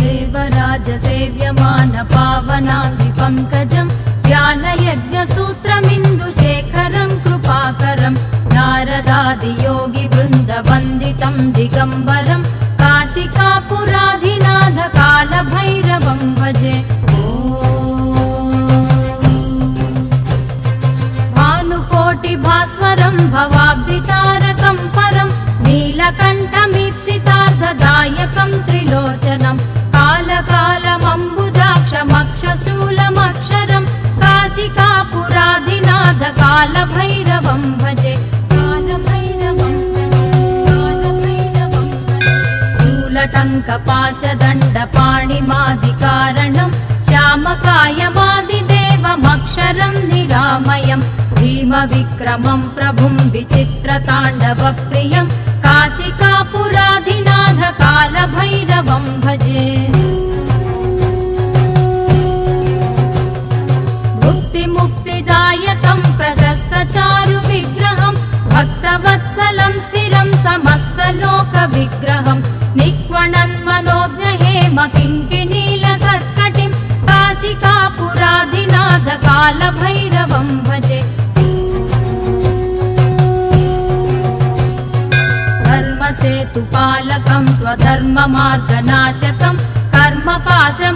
देवराजसेव्यमान पावनाङ्घ्रिपङ्कजं व्यालयज्ञसूत्रमिन्दुशेखरं कृपाकरं नारदादियोगिवृन्दवन्दितं दिगम्बरं काशिकापुराधिनाथ कालभैरवं भजे। भानुकोटिभास्वरं भवाब्धितारकं परं नीलकण्ठमीप्सितार्थदायकं त्रिलोचनं कालकालमम्बुजाक्षमक्षशूलमक्षरं काशिकापुराधिनाथ कालभैरवं भजे। शूलटङ्कपाशदण्डपाणिमादिकारणं श्यामकायमादिदेवमक्षरं निरामयं भीमविक्रमं प्रभुं विचित्रताण्डवप्रियं काशिकापुराधिनाथ कालभैरवं भजे। भुक्तिमुक्तिदायकं प्रशस्तचारुविग्रहं भक्तवत्सलं स्थिरं समस्तलोकविग्रहं निक्वणन्मनोज्ञहेमकिङ्किणीलसत्कटिं काशिकापुराधिनाथ कालभैरवं भजे। धर्मसेतुपालकं त्वधर्ममार्गनाशकं कर्मपाशं